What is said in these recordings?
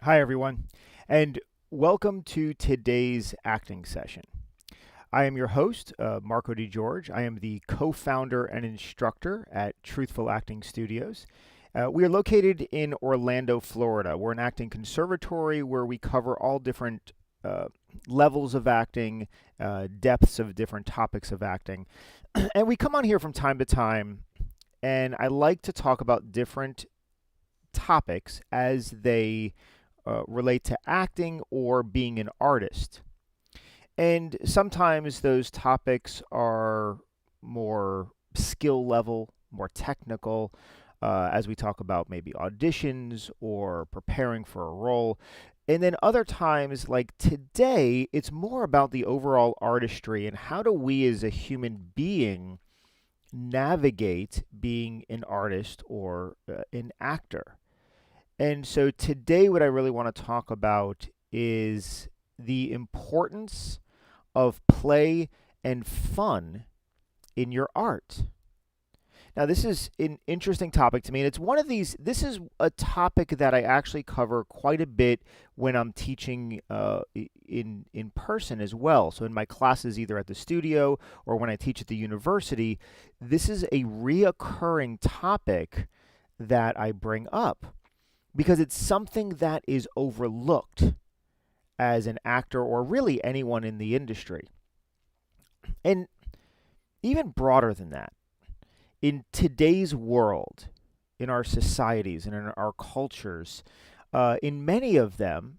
Hi, everyone, and welcome to today's acting session. I am your host, Marco DiGeorge. I am the co founder and instructor at Truthful Acting Studios. We are located in Orlando, Florida. We're an acting conservatory where we cover all different levels of acting, depths of different topics of acting. And we come on here from time to time, and I like to talk about different topics as they relate to acting or being an artist. And sometimes those topics are more skill level, more technical, as we talk about maybe auditions or preparing for a role. And then other times, like today, it's more about the overall artistry and how do we as a human being navigate being an artist or an actor. And so today, what I really want to talk about is the importance of play and fun in your art. Now, this is an interesting topic to me, and it's one of these. This is a topic that I actually cover quite a bit when I'm teaching in person as well. So in my classes, either at the studio or when I teach at the university, this is a reoccurring topic that I bring up because it's something that is overlooked as an actor or really anyone in the industry. And even broader than that, in today's world, in our societies and in our cultures, in many of them,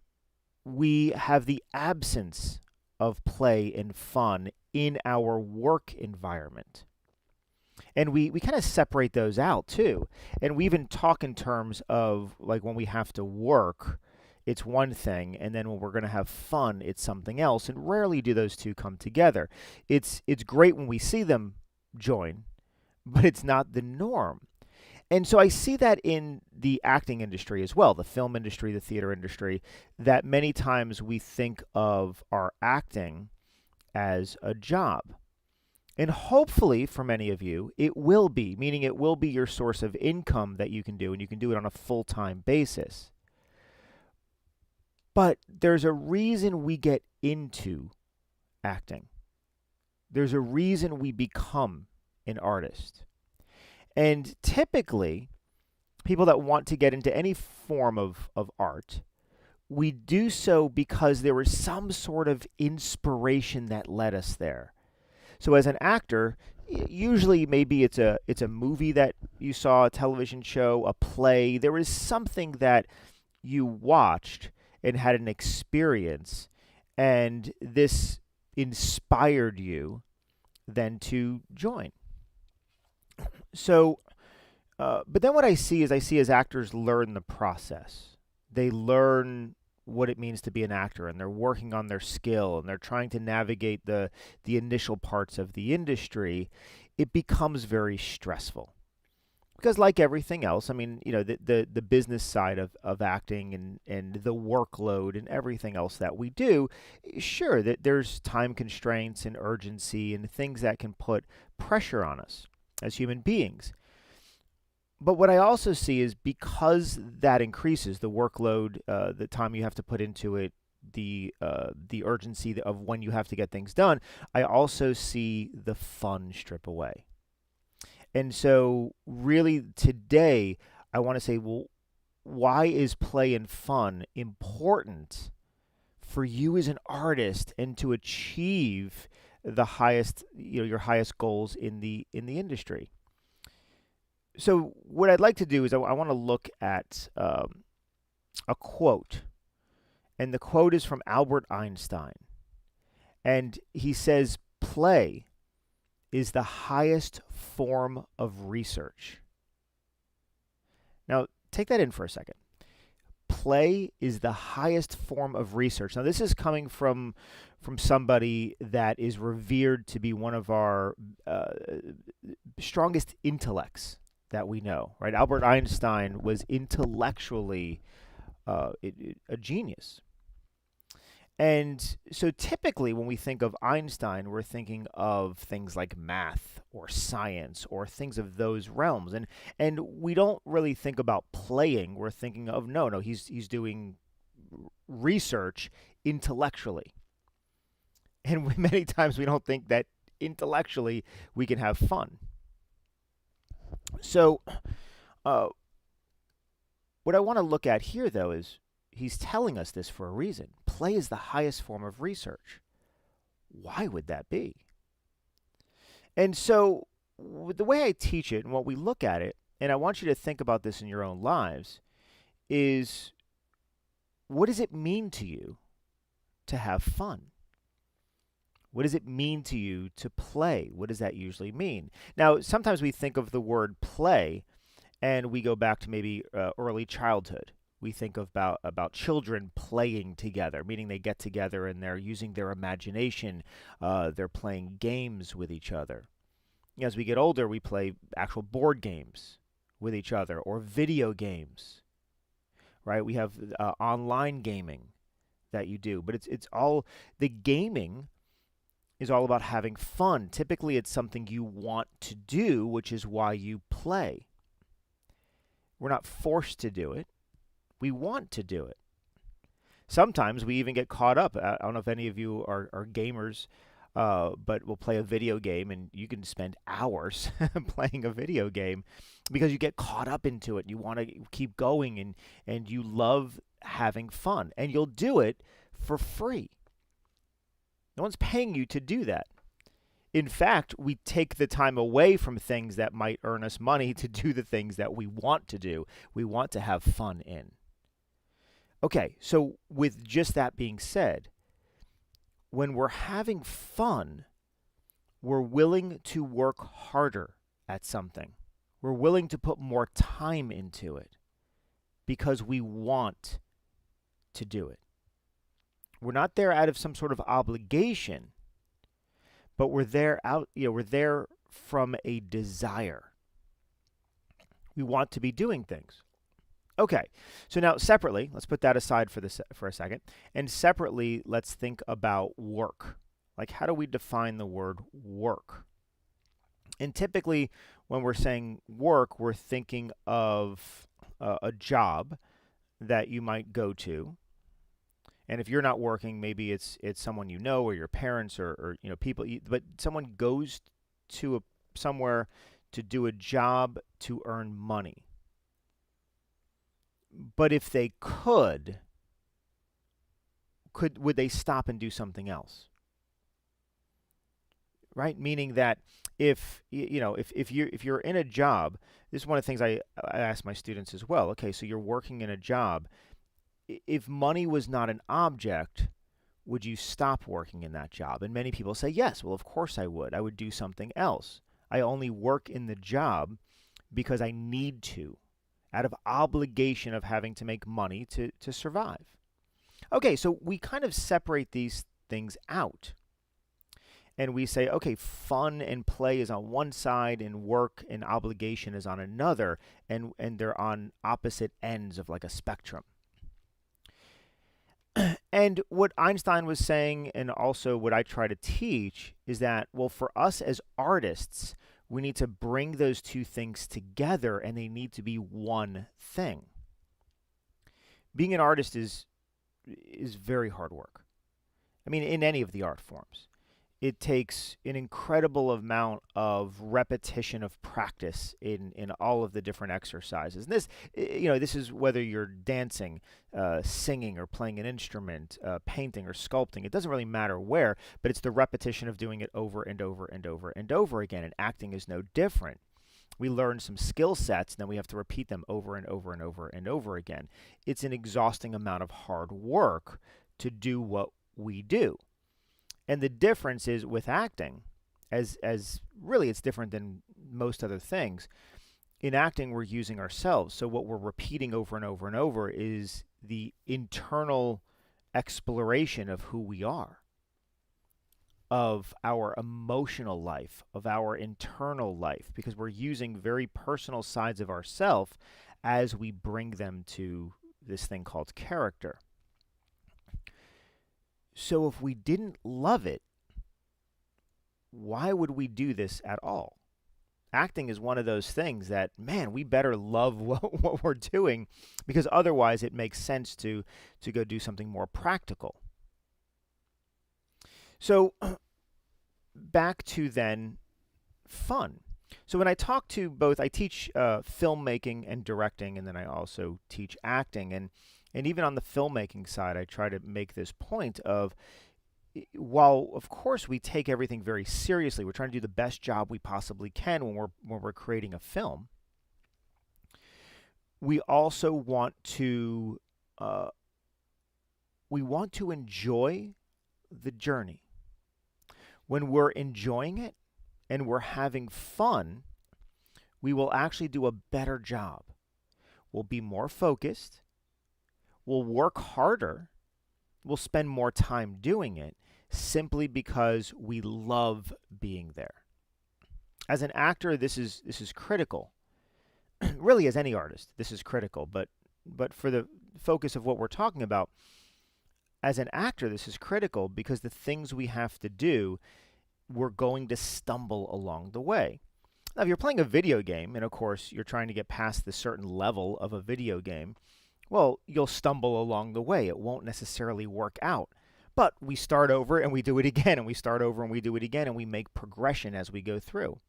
we have the absence of play and fun in our work environment. And we kind of separate those out too. And we even talk in terms of like when we have to work, it's one thing, and then when we're going to have fun, it's something else. And rarely do those two come together. It's great when we see them join, but it's not the norm. And so I see that in the acting industry as well, the film industry, the theater industry, that many times we think of our acting as a job. And hopefully, for many of you, it will be, meaning it will be your source of income that you can do, and you can do it on a full time basis. But there's a reason we get into acting, there's a reason we become an artist. And typically, people that want to get into any form of art, we do so because there was some sort of inspiration that led us there. So as an actor, usually maybe it's a movie that you saw, a television show, a play. There was something that you watched and had an experience, and this inspired you then to join. So, but then what I see is as actors learn the process. They learn what it means to be an actor, and they're working on their skill, and they're trying to navigate the initial parts of the industry. It becomes very stressful because, like everything else, I mean, the business side of acting and the workload and everything else that we do, sure, that there's time constraints and urgency and things that can put pressure on us as human beings. But what I also see is because that increases the workload, the time you have to put into it, the urgency of when you have to get things done, I also see the fun strip away. And so, really, today, I want to say, well, why is play and fun important for you as an artist and to achieve the highest, your highest goals in the industry? So what I'd like to do is I want to look at a quote, and the quote is from Albert Einstein, and he says, "Play is the highest form of research." Now, take that in for a second. Play is the highest form of research. Now, this is coming from somebody that is revered to be one of our strongest intellects that we know, right? Albert Einstein was intellectually a genius. And so typically when we think of Einstein, we're thinking of things like math or science or things of those realms. And we don't really think about playing. We're thinking of no, he's doing research intellectually. And many times we don't think that intellectually we can have fun. So, uh, what I want to look at here, though, is he's telling us this for a reason. Play is the highest form of research. Why would that be? And so, the way I teach it and what we look at it, and I want you to think about this in your own lives, is what does it mean to you to have fun? What does it mean to you to play? What does that usually mean? Now, sometimes we think of the word play and we go back to maybe early childhood. We think about children playing together, meaning they get together and they're using their imagination. They're playing games with each other. As we get older, we play actual board games with each other or video games, right? We have online gaming that you do, but it's all the gaming is all about having fun. Typically, it's something you want to do, which is why you play. We're not forced to do it. We want to do it. Sometimes we even get caught up. I don't know if any of you are gamers, but we'll play a video game and you can spend hours playing a video game because you get caught up into it. You want to keep going and you love having fun. And you'll do it for free. No one's paying you to do that. In fact, we take the time away from things that might earn us money to do the things that we want to do. We want to have fun in. Okay, so with just that being said, when we're having fun, we're willing to work harder at something. We're willing to put more time into it because we want to do it. We're not there out of some sort of obligation, but we're there from a desire. We want to be doing things. Okay, so now separately, let's put that aside for a second, and separately, let's think about work. Like, how do we define the word work? And typically, when we're saying work, we're thinking of a job that you might go to. And if you're not working, maybe it's someone you know or your parents or people. But someone goes to somewhere to do a job to earn money. But if they would they stop and do something else? Right? Meaning that if you're in a job, this is one of the things I ask my students as well. Okay, so you're working in a job. If money was not an object, would you stop working in that job? And many people say, yes, well, of course I would. I would do something else. I only work in the job because I need to, out of obligation of having to make money to survive. Okay, so we kind of separate these things out. And we say, okay, fun and play is on one side and work and obligation is on another, and they're on opposite ends of like a spectrum. And what Einstein was saying, and also what I try to teach, is that, well, for us as artists, we need to bring those two things together, and they need to be one thing. Being an artist is very hard work. I mean, in any of the art forms. It takes an incredible amount of repetition of practice in all of the different exercises. And this is whether you're dancing, singing, or playing an instrument, painting or sculpting. It doesn't really matter where, but it's the repetition of doing it over and over and over and over again. And acting is no different. We learn some skill sets, and then we have to repeat them over and over and over and over again. It's an exhausting amount of hard work to do what we do. And the difference is with acting, as really it's different than most other things. In acting, we're using ourselves. So what we're repeating over and over and over is the internal exploration of who we are, of our emotional life, of our internal life, because we're using very personal sides of ourselves as we bring them to this thing called character. So if we didn't love it, why would we do this at all? acting is one of those things that, man, we better love what we're doing, because otherwise it makes sense to go do something more practical. So back to then fun. So when I talk to both, I teach filmmaking and directing, and then I also teach acting. And even on the filmmaking side, I try to make this point of, while of course we take everything very seriously, we're trying to do the best job we possibly can when we're creating a film. We also want to enjoy the journey. When we're enjoying it and we're having fun, we will actually do a better job. We'll be more focused. We'll work harder. We'll spend more time doing it, simply because we love being there. As an actor, this is critical. Really, as any artist, this is critical. But for the focus of what we're talking about, as an actor, this is critical because the things we have to do, we're going to stumble along the way. Now, if you're playing a video game, and of course you're trying to get past the certain level of a video game, well, you'll stumble along the way. It won't necessarily work out. But we start over and we do it again, and we start over and we do it again, and we make progression as we go through.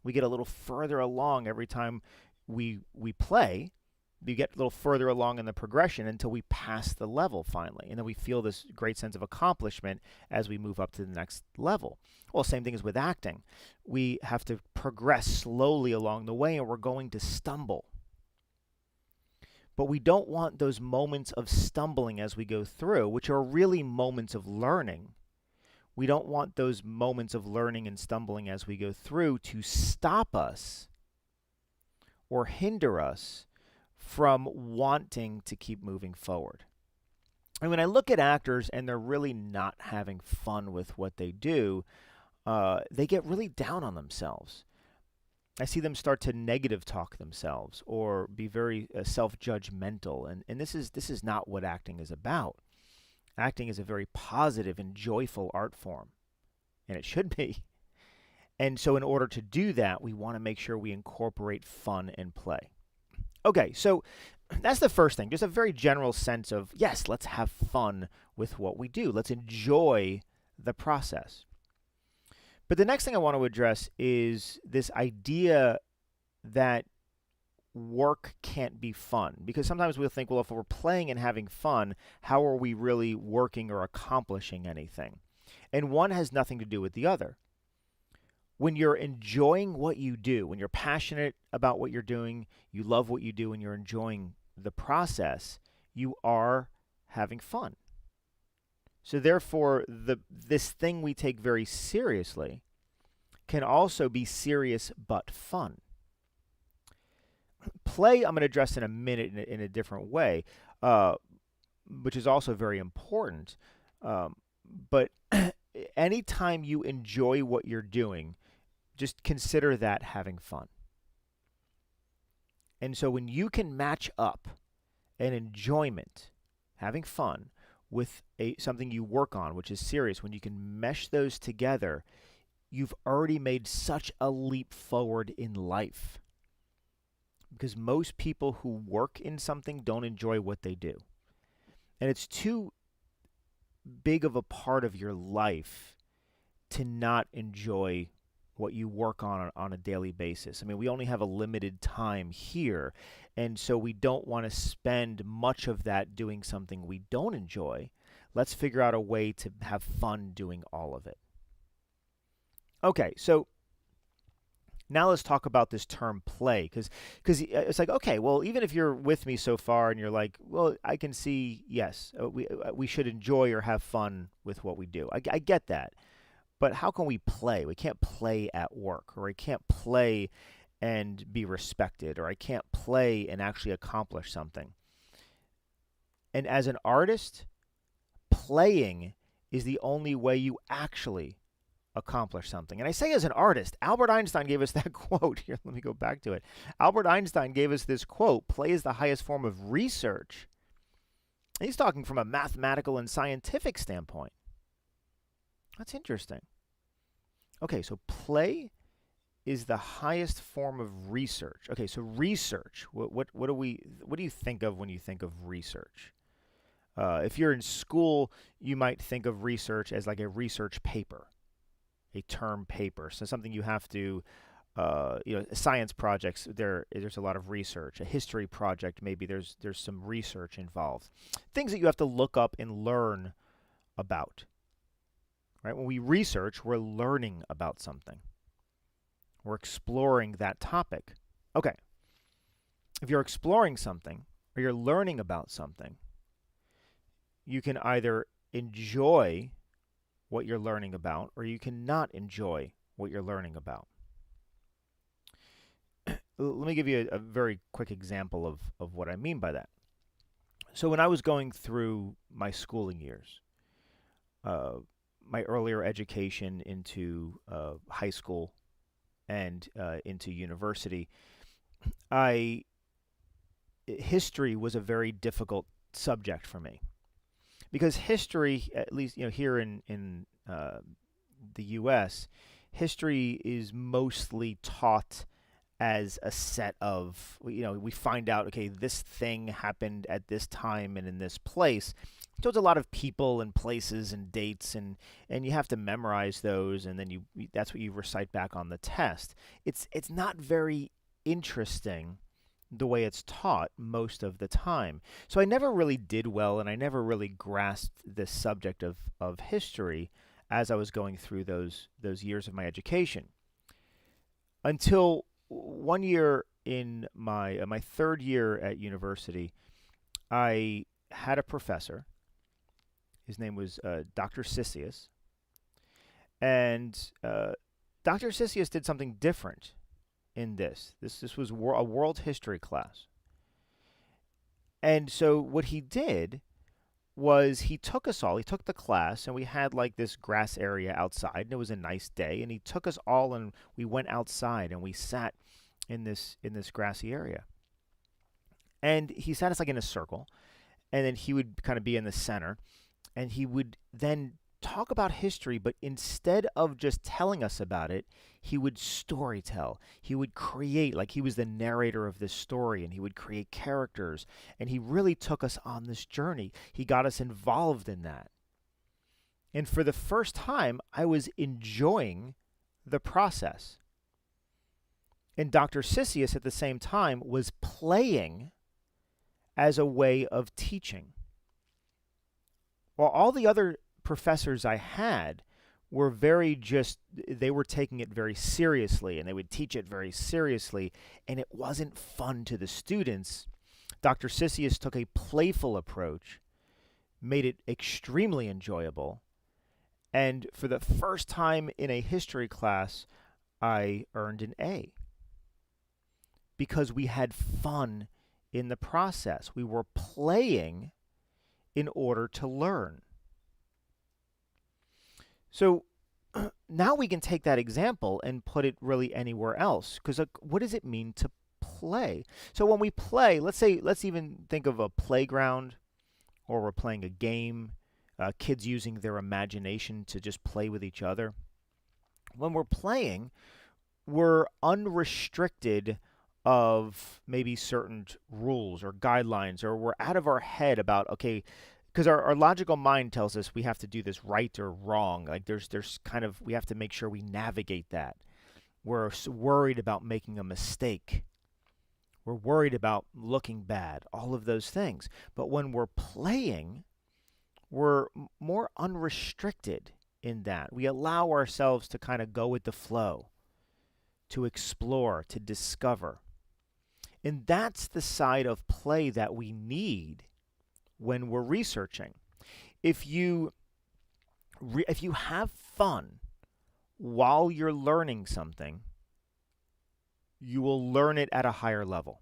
We get a little further along every time we play. We get a little further along in the progression until we pass the level finally. And then we feel this great sense of accomplishment as we move up to the next level. Well, same thing as with acting. We have to progress slowly along the way, and we're going to stumble. But we don't want those moments of stumbling as we go through, which are really moments of learning. We don't want those moments of learning and stumbling as we go through to stop us or hinder us from wanting to keep moving forward. And when I look at actors and they're really not having fun with what they do, they get really down on themselves. I see them start to negative talk themselves or be very self-judgmental. And this is not what acting is about. Acting is a very positive and joyful art form, and it should be. And so in order to do that, we want to make sure we incorporate fun and play. Okay, so that's the first thing, just a very general sense of, yes, let's have fun with what we do. Let's enjoy the process. But the next thing I want to address is this idea that work can't be fun. Because sometimes we'll think, well, if we're playing and having fun, how are we really working or accomplishing anything? And one has nothing to do with the other. When you're enjoying what you do, when you're passionate about what you're doing, you love what you do, and you're enjoying the process, you are having fun. So therefore, this thing we take very seriously can also be serious but fun. Play, I'm going to address in a minute in a different way, which is also very important. But anytime you enjoy what you're doing, just consider that having fun. And so when you can match up an enjoyment, having fun, with something you work on, which is serious, when you can mesh those together, you've already made such a leap forward in life. Because most people who work in something don't enjoy what they do. And it's too big of a part of your life to not enjoy what you work on a daily basis. I mean, we only have a limited time here, and so we don't want to spend much of that doing something we don't enjoy. Let's figure out a way to have fun doing all of it. Okay, so now let's talk about this term play, because it's like, okay, well, even if you're with me so far and you're like, well, I can see, yes, we should enjoy or have fun with what we do. I get that. But how can we play? We can't play at work, or I can't play and be respected, or I can't play and actually accomplish something. And as an artist, playing is the only way you actually accomplish something. And I say as an artist, Albert Einstein gave us that quote. Here, let me go back to it. Albert Einstein gave us this quote: play is the highest form of research. And he's talking from a mathematical and scientific standpoint. That's interesting. Okay, so play is the highest form of research. Okay, so research. What do you think of when you think of research? If you're in school, you might think of research as like a research paper, a term paper. So something you have to, science projects. There's a lot of research. A history project, maybe there's some research involved. Things that you have to look up and learn about. Right? When we research, we're learning about something. We're exploring that topic. Okay. If you're exploring something or you're learning about something, you can either enjoy what you're learning about or you cannot enjoy what you're learning about. Let me give you a very quick example of what I mean by that. So when I was going through my schooling years, my earlier education into high school and into university, history was a very difficult subject for me because history, at least here in the U.S., history is mostly taught as a set of, we find out, okay, this thing happened at this time and in this place. So it's a lot of people and places and dates, and you have to memorize those, and then that's what you recite back on the test. It's not very interesting the way it's taught most of the time. So I never really did well, and I never really grasped this subject of history as I was going through those years of my education. Until one year in my third year at university, I had a professor. His name was Dr. Sissius. And Dr. Sissius did something different in this. This was a world history class. And so what he did was he took the class, and we had like this grass area outside, and it was a nice day, and he took us all and we went outside and we sat in this grassy area. And he sat us like in a circle, and then he would kind of be in the center, and he would then talk about history, but instead of just telling us about it, he would storytell. He would create, like he was the narrator of this story, and he would create characters, and he really took us on this journey. He got us involved in that. And for the first time, I was enjoying the process. And Dr. Sissius at the same time was playing as a way of teaching. While all the other professors I had were they were taking it very seriously, and they would teach it very seriously, and it wasn't fun to the students. Dr. Sissius took a playful approach, made it extremely enjoyable, and for the first time in a history class, I earned an A. Because we had fun in the process. We were playing in order to learn. So now we can take that example and put it really anywhere else. Because what does it mean to play? So when we play, let's even think of a playground, or we're playing a game, kids using their imagination to just play with each other. When we're playing, we're unrestricted of maybe certain rules or guidelines, or we're out of our head about, okay, because our logical mind tells us we have to do this right or wrong. Like there's kind of, we have to make sure we navigate that. We're worried about making a mistake. We're worried about looking bad, all of those things. But when we're playing, we're more unrestricted in that. We allow ourselves to kind of go with the flow, to explore, to discover. And that's the side of play that we need when we're researching. If you have fun while you're learning something, you will learn it at a higher level.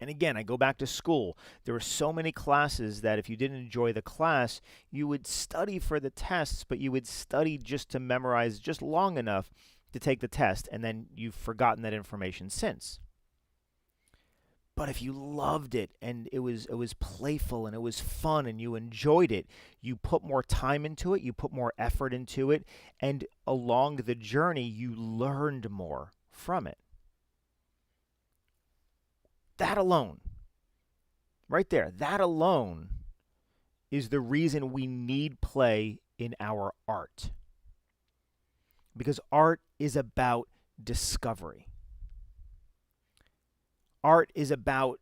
And again, I go back to school. There were so many classes that if you didn't enjoy the class, you would study for the tests, but you would study just to memorize just long enough to take the test, and then you've forgotten that information since. But if you loved it and it was playful and it was fun and you enjoyed it, you put more time into it, you put more effort into it, and along the journey you learned more from it. That alone, right there, that alone is the reason we need play in our art. Because art is about discovery. Art is about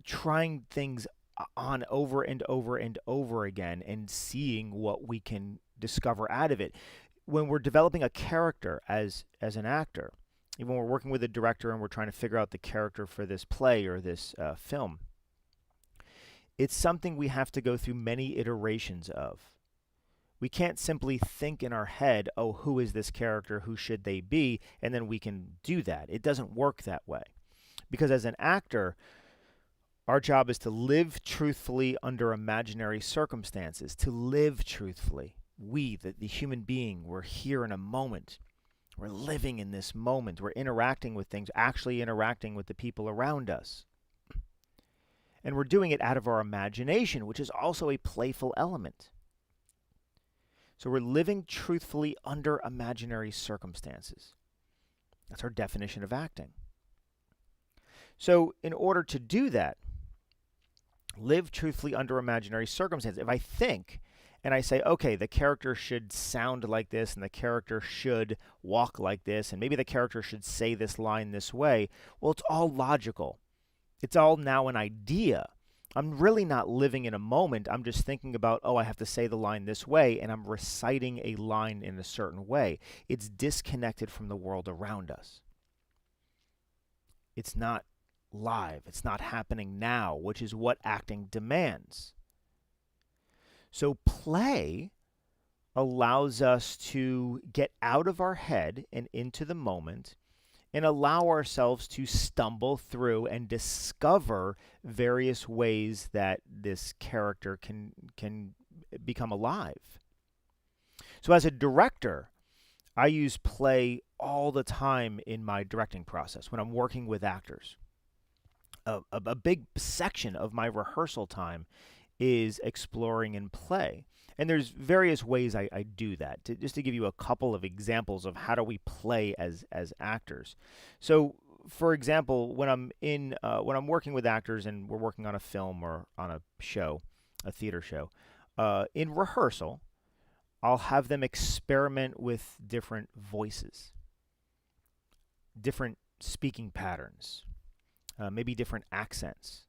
trying things on over and over and over again and seeing what we can discover out of it. When we're developing a character as an actor, even when we're working with a director and we're trying to figure out the character for this play or this film, it's something we have to go through many iterations of. We can't simply think in our head, oh, who is this character? Who should they be? And then we can do that. It doesn't work that way. Because as an actor, our job is to live truthfully under imaginary circumstances, to live truthfully. We, the human being, we're here in a moment. We're living in this moment. We're interacting with things, actually interacting with the people around us. And we're doing it out of our imagination, which is also a playful element. So we're living truthfully under imaginary circumstances. That's our definition of acting. So in order to do that, live truthfully under imaginary circumstances. If I think and I say, okay, the character should sound like this and the character should walk like this and maybe the character should say this line this way, well, it's all logical. It's all now an idea. I'm really not living in a moment. I'm just thinking about, oh, I have to say the line this way, and I'm reciting a line in a certain way. It's disconnected from the world around us. It's not live. It's not happening now, which is what acting demands. So play allows us to get out of our head and into the moment and allow ourselves to stumble through and discover various ways that this character can become alive. So as a director, I use play all the time in my directing process when I'm working with actors. A big section of my rehearsal time is exploring in play. And there's various ways I do that. Just to give you a couple of examples of how do we play as actors. So, for example, when I'm working with actors and we're working on a film or on a show, a theater show, in rehearsal, I'll have them experiment with different voices, different speaking patterns, maybe different accents.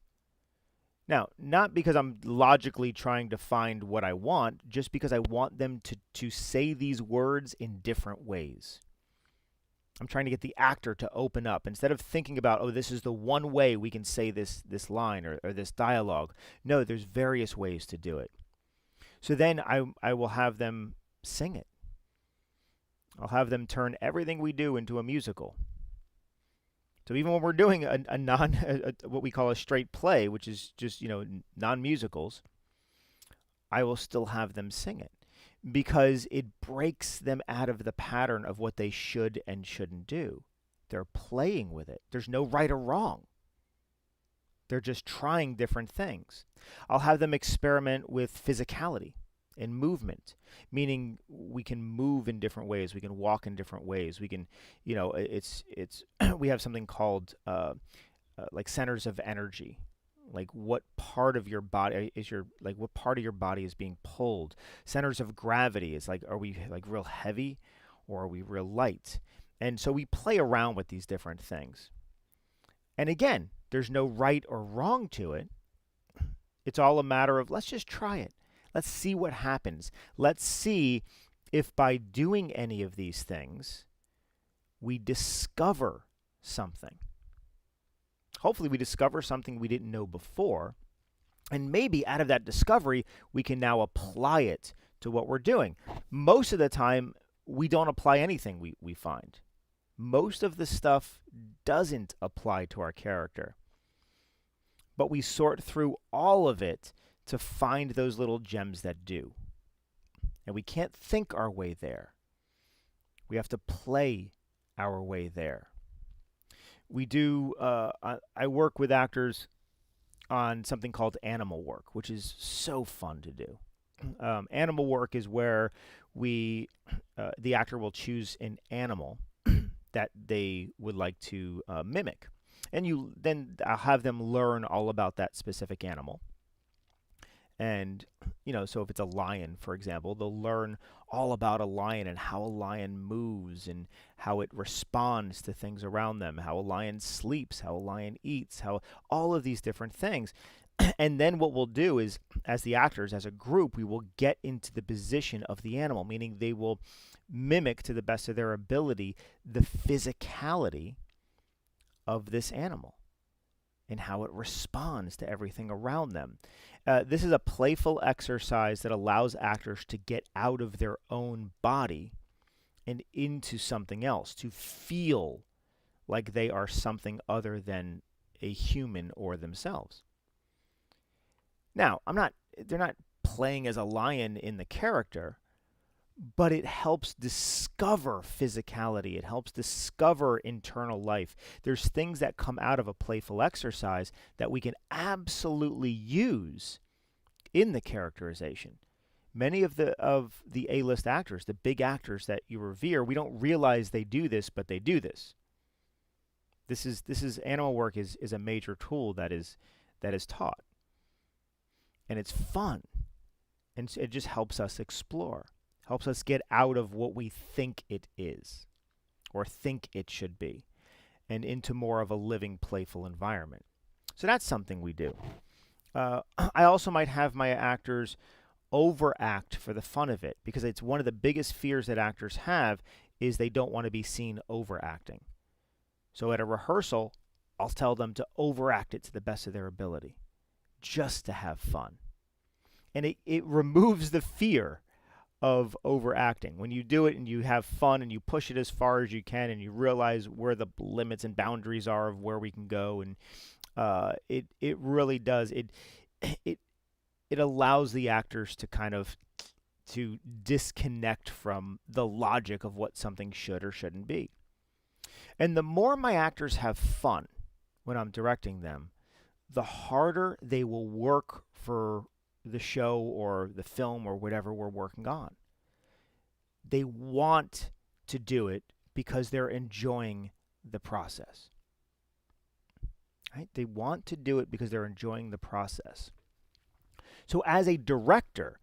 Now, not because I'm logically trying to find what I want, just because I want them to say these words in different ways. I'm trying to get the actor to open up. Instead of thinking about, oh, this is the one way we can say this line or this dialogue. No, there's various ways to do it. So then I will have them sing it. I'll have them turn everything we do into a musical. So even when we're doing what we call a straight play, which is just, non-musicals, I will still have them sing it because it breaks them out of the pattern of what they should and shouldn't do. They're playing with it. There's no right or wrong. They're just trying different things. I'll have them experiment with physicality and movement, meaning we can move in different ways. We can walk in different ways. We can, it's we have something called like centers of energy. Like what part of your body what part of your body is being pulled? Centers of gravity is like, are we like real heavy or are we real light? And so we play around with these different things. And again, there's no right or wrong to it. It's all a matter of let's just try it. Let's see what happens. Let's see if by doing any of these things, we discover something. Hopefully we discover something we didn't know before. And maybe out of that discovery, we can now apply it to what we're doing. Most of the time, we don't apply anything we find. Most of the stuff doesn't apply to our character. But we sort through all of it to find those little gems that do. And we can't think our way there. We have to play our way there. we do. I work with actors on something called animal work, which is so fun to do. Animal work is where the actor will choose an animal that they would like to mimic, and you then have them learn all about that specific animal. And so if it's a lion, for example, they'll learn all about a lion and how a lion moves and how it responds to things around them, how a lion sleeps, how a lion eats, how all of these different things. And then what we'll do is, as the actors, as a group, we will get into the position of the animal, meaning they will mimic to the best of their ability the physicality of this animal and how it responds to everything around them. This is a playful exercise that allows actors to get out of their own body and into something else, to feel like they are something other than a human or themselves. Now, they're not playing as a lion in the character, but it helps discover physicality. It helps discover internal life. There's things that come out of a playful exercise that we can absolutely use in the characterization. Many of the A-list actors, the big actors that you revere, we don't realize they do this, but they do this. This is animal work is a major tool that is taught. And it's fun. And it just helps us explore. Helps us get out of what we think it is or think it should be and into more of a living, playful environment. So that's something we do. I also might have my actors overact for the fun of it, because it's one of the biggest fears that actors have is they don't want to be seen overacting. So at a rehearsal, I'll tell them to overact it to the best of their ability, just to have fun. And it removes the fear of overacting. When you do it and you have fun and you push it as far as you can and you realize where the limits and boundaries are of where we can go, and it really does. It allows the actors to kind of to disconnect from the logic of what something should or shouldn't be. And the more my actors have fun when I'm directing them, the harder they will work for the show or the film or whatever we're working on. They want to do it because they're enjoying the process. Right? They want to do it because they're enjoying the process. So as a director,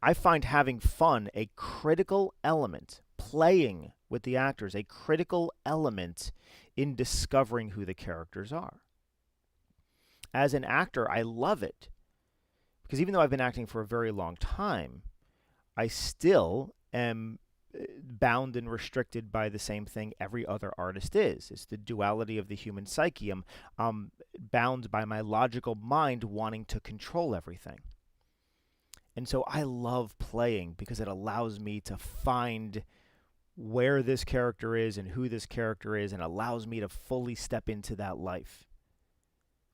I find having fun a critical element, playing with the actors, a critical element in discovering who the characters are. As an actor, I love it. Because even though I've been acting for a very long time, I still am bound and restricted by the same thing every other artist is. It's the duality of the human psyche. I'm bound by my logical mind wanting to control everything. And so I love playing because it allows me to find where this character is and who this character is, and allows me to fully step into that life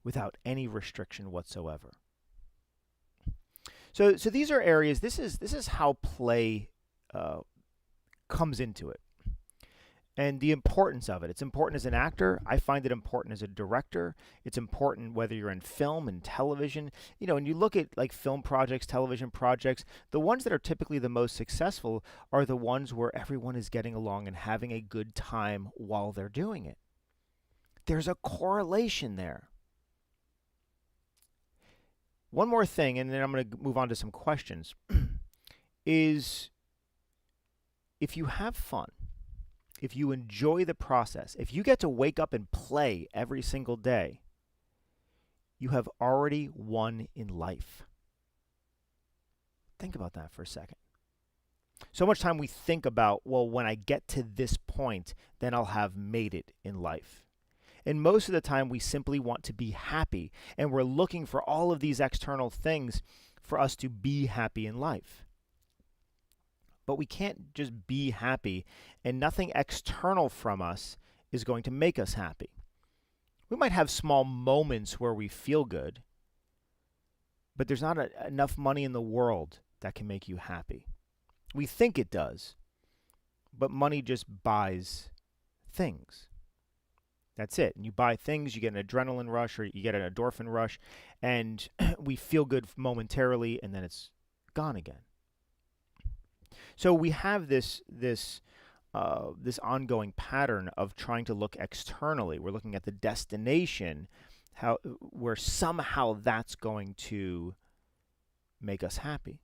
without any restriction whatsoever. So these are areas. This is how play comes into it, and the importance of it. It's important as an actor. I find it important as a director. It's important whether you're in film and television. And you look at like film projects, television projects. The ones that are typically the most successful are the ones where everyone is getting along and having a good time while they're doing it. There's a correlation there. One more thing, and then I'm going to move on to some questions, is if you have fun, if you enjoy the process, if you get to wake up and play every single day, you have already won in life. Think about that for a second. So much time we think about, well, when I get to this point, then I'll have made it in life. And most of the time, we simply want to be happy, and we're looking for all of these external things for us to be happy in life. But we can't just be happy, and nothing external from us is going to make us happy. We might have small moments where we feel good, but there's not enough money in the world that can make you happy. We think it does, but money just buys things. That's it. And you buy things, you get an adrenaline rush or you get an endorphin rush, and we feel good momentarily, and then it's gone again. So we have this ongoing pattern of trying to look externally. We're looking at the destination, how where somehow that's going to make us happy.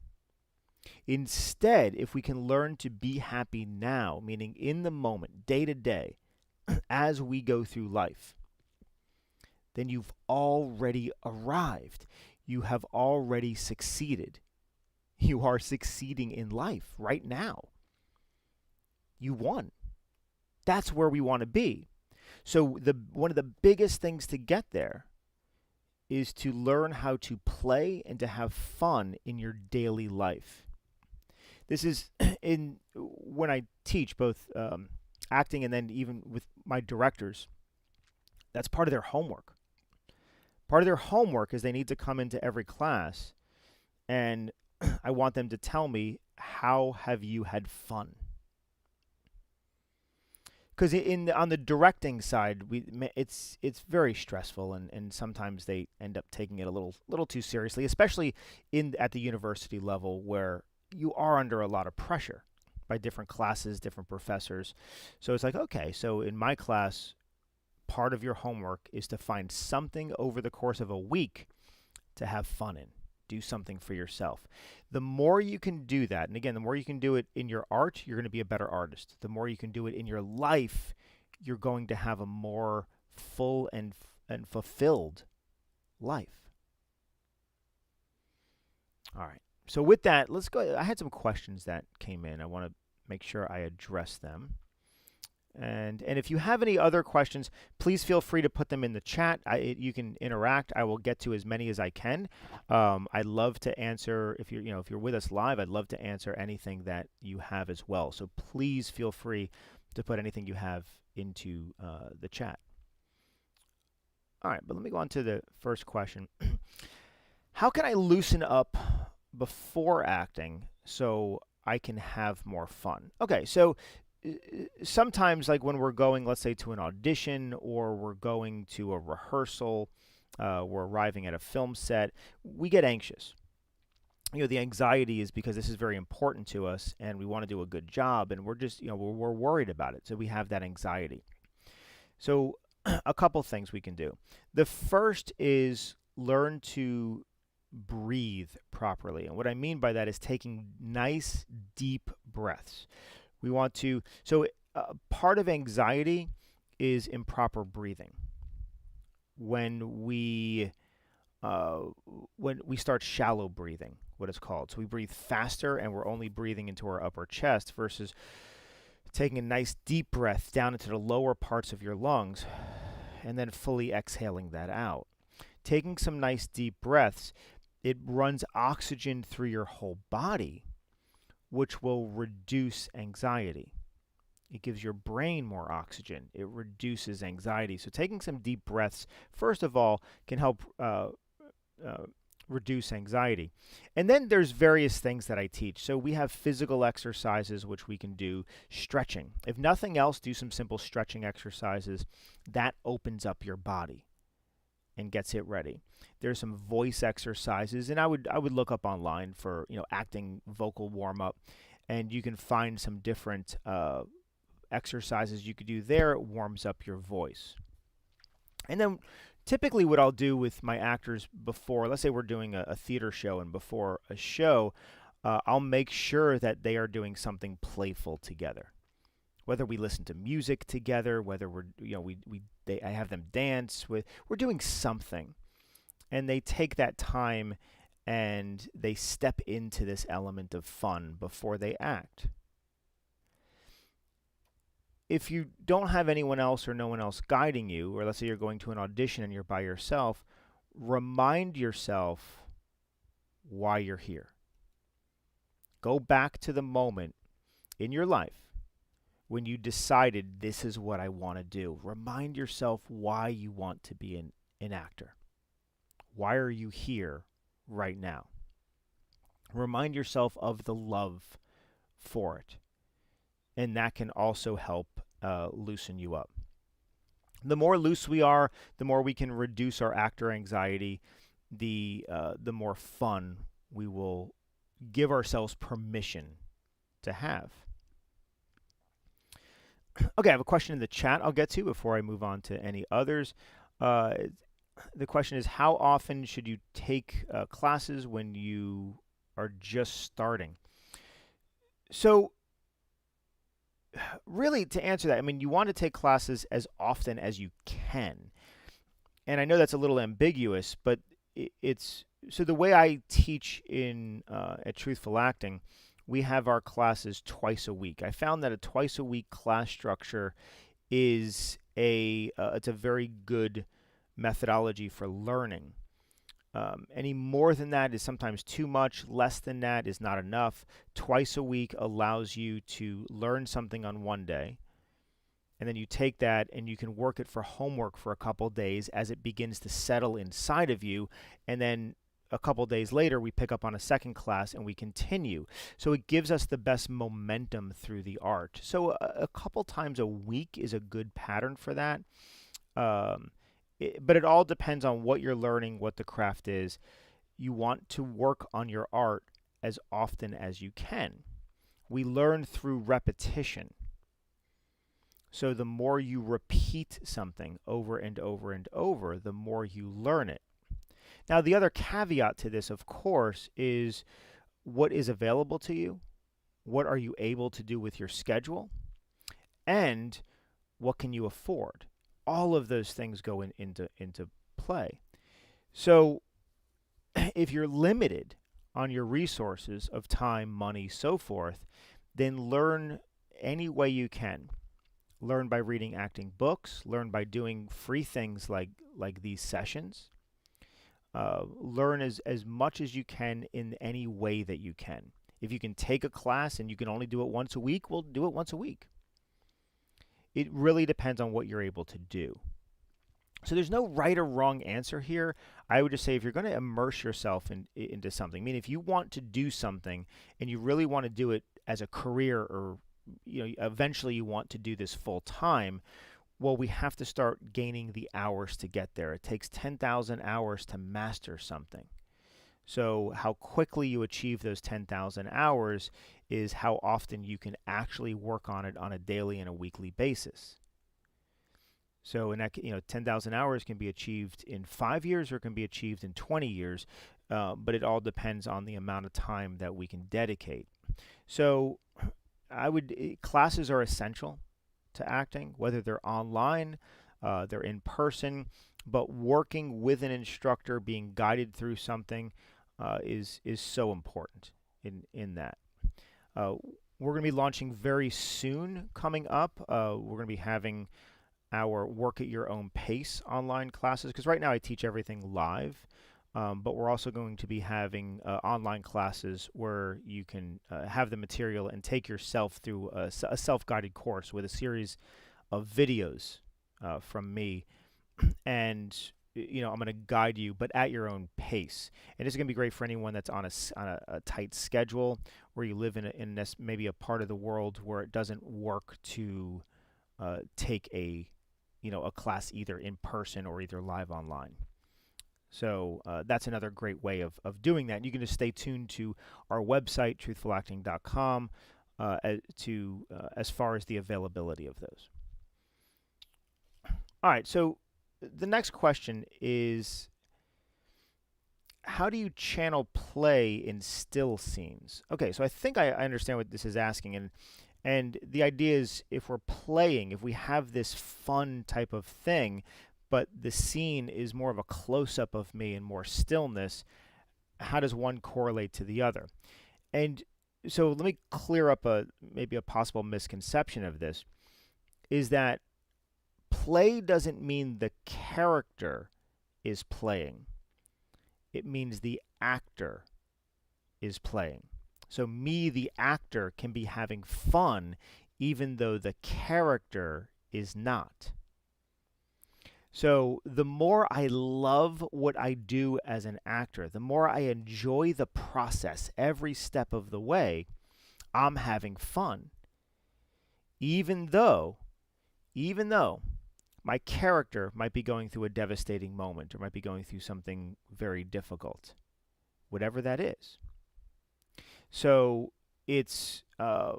Instead, if we can learn to be happy now, meaning in the moment, day to day, as we go through life, then you've already arrived. You have already succeeded. You are succeeding in life right now. You won. That's where we want to be. So one of the biggest things to get there is to learn how to play and to have fun in your daily life. This is in when I teach both acting and then even with my directors. That's part of their homework. Part of their homework is they need to come into every class, and I want them to tell me, how have you had fun? Because on the directing side, it's very stressful, and sometimes they end up taking it a little too seriously, especially at the university level where you are under a lot of pressure by different classes, different professors. So it's like, okay, so in my class, part of your homework is to find something over the course of a week to have fun in. Do something for yourself. The more you can do that, and again, the more you can do it in your art, you're going to be a better artist. The more you can do it in your life, you're going to have a more full and fulfilled life. All right. So with that, let's go. I had some questions that came in. I want to make sure I address them. And if you have any other questions, please feel free to put them in the chat. You can interact. I will get to as many as I can. I'd love to answer if you're with us live. I'd love to answer anything that you have as well. So please feel free to put anything you have into the chat. All right, but let me go on to the first question. How can I loosen up before acting so I can have more fun? Okay, so sometimes, like when we're going, let's say, to an audition, or we're going to a rehearsal, we're arriving at a film set, we get anxious. The anxiety is because this is very important to us and we want to do a good job, and we're just, we're worried about it. So we have that anxiety. So a couple things we can do. The first is learn to breathe properly. And what I mean by that is taking nice, deep breaths. We want to, so part of anxiety is improper breathing. When we start shallow breathing, what it's called. So we breathe faster and we're only breathing into our upper chest versus taking a nice deep breath down into the lower parts of your lungs and then fully exhaling that out. Taking some nice deep breaths, it runs oxygen through your whole body, which will reduce anxiety. It gives your brain more oxygen. It reduces anxiety. So taking some deep breaths, first of all, can help reduce anxiety. And then there's various things that I teach. So we have physical exercises, which we can do, stretching. If nothing else, do some simple stretching exercises. That opens up your body and gets it ready. There's some voice exercises, and I would look up online for acting vocal warm up, and you can find some different exercises you could do there. It warms up your voice. And then typically what I'll do with my actors before, let's say we're doing a theater show, and before a show, I'll make sure that they are doing something playful together. Whether we listen to music together, whether I have them dance we're doing something, and they take that time and they step into this element of fun before they act. If you don't have anyone else or no one else guiding you, or let's say you're going to an audition and you're by yourself, remind yourself why you're here. Go back to the moment in your life when you decided this is what I want to do. Remind yourself why you want to be an actor. Why are you here right now? Remind yourself of the love for it. And that can also help loosen you up. The more loose we are, the more we can reduce our actor anxiety, the more fun we will give ourselves permission to have. Okay, I have a question in the chat I'll get to before I move on to any others. Uh, the question is, how often should you take classes when you are just starting? So, really, to answer that, I mean, you want to take classes as often as you can. And I know that's a little ambiguous, but it's so the way I teach in at Truthful Acting, we have our classes twice a week. I found that a twice a week class structure is it's a very good methodology for learning. Any more than that is sometimes too much. Less than that is not enough. Twice a week allows you to learn something on one day, and then you take that and you can work it for homework for a couple days as it begins to settle inside of you, and then a couple days later we pick up on a second class and we continue. So it gives us the best momentum through the art. So a couple times a week is a good pattern for that. But it all depends on what you're learning, what the craft is. You want to work on your art as often as you can. We learn through repetition. So the more you repeat something over and over and over, the more you learn it. Now, the other caveat to this, of course, is what is available to you, what are you able to do with your schedule, and what can you afford. All of those things go into play. So if you're limited on your resources of time, money, so forth, then learn any way you can. Learn by reading acting books, learn by doing free things like these sessions. Learn as much as you can in any way that you can. If you can take a class and you can only do it once a week, well, do it once a week. It really depends on what you're able to do. So there's no right or wrong answer here. I would just say if you're going to immerse yourself into something, I mean, if you want to do something and you really want to do it as a career, or eventually you want to do this full time, well, we have to start gaining the hours to get there. It takes 10,000 hours to master something. So how quickly you achieve those 10,000 hours is how often you can actually work on it on a daily and a weekly basis. So in that, 10,000 hours can be achieved in 5 years or it can be achieved in 20 years, but it all depends on the amount of time that we can dedicate. So classes are essential to acting, whether they're online, they're in person, but working with an instructor, being guided through something is so important in that. We're going to be launching very soon coming up. We're going to be having our work at your own pace online classes, because right now I teach everything live, but we're also going to be having online classes where you can have the material and take yourself through a self-guided course with a series of videos from me, and I'm going to guide you, but at your own pace. And this is going to be great for anyone that's on a tight schedule, where you live in maybe a part of the world where it doesn't work to take a class either in person or either live online. So that's another great way of doing that. And you can just stay tuned to our website, truthfulacting.com, as far as the availability of those. All right, so the next question is, how do you channel play in still scenes? Okay, so I think I understand what this is asking, and the idea is, if we're playing, if we have this fun type of thing, but the scene is more of a close-up of me and more stillness, how does one correlate to the other? And so let me clear up maybe a possible misconception of this, is that play doesn't mean the character is playing. It means the actor is playing. So me, the actor, can be having fun even though the character is not. So the more I love what I do as an actor, the more I enjoy the process every step of the way, I'm having fun. Even though my character might be going through a devastating moment or might be going through something very difficult, whatever that is. So it's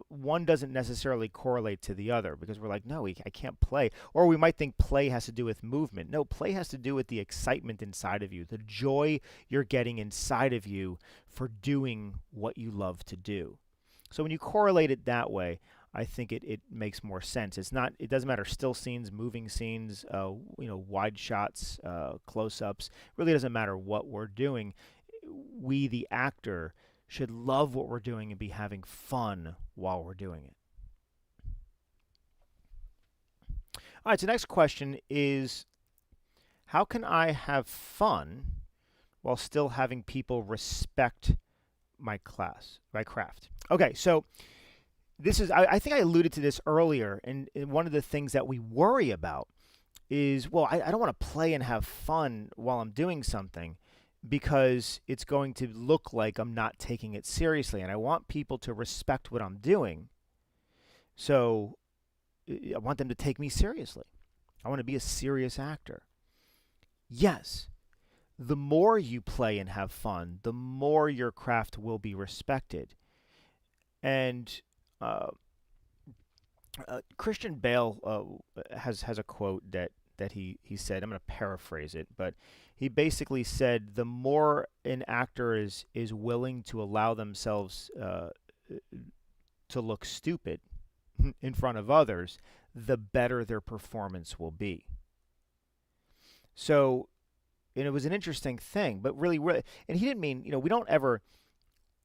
one doesn't necessarily correlate to the other because we're like, no, I can't play. Or we might think play has to do with movement. No, play has to do with the excitement inside of you, the joy you're getting inside of you for doing what you love to do. So when you correlate it that way, I think it makes more sense. It doesn't matter still scenes, moving scenes, wide shots, close-ups. Really doesn't matter what we're doing. We, the actor, should love what we're doing and be having fun while we're doing it. All right, so next question is, how can I have fun while still having people respect my craft? Okay, so this is, I think I alluded to this earlier, and one of the things that we worry about is, well, I don't want to play and have fun while I'm doing something because it's going to look like I'm not taking it seriously, and I want people to respect what I'm doing. So I want them to take me seriously. I want to be a serious actor. Yes, the more you play and have fun, the more your craft will be respected. And Christian Bale has a quote that he said. I'm going to paraphrase it, but he basically said, the more an actor is willing to allow themselves to look stupid in front of others, the better their performance will be. So, and it was an interesting thing, but really, and he didn't mean, we don't ever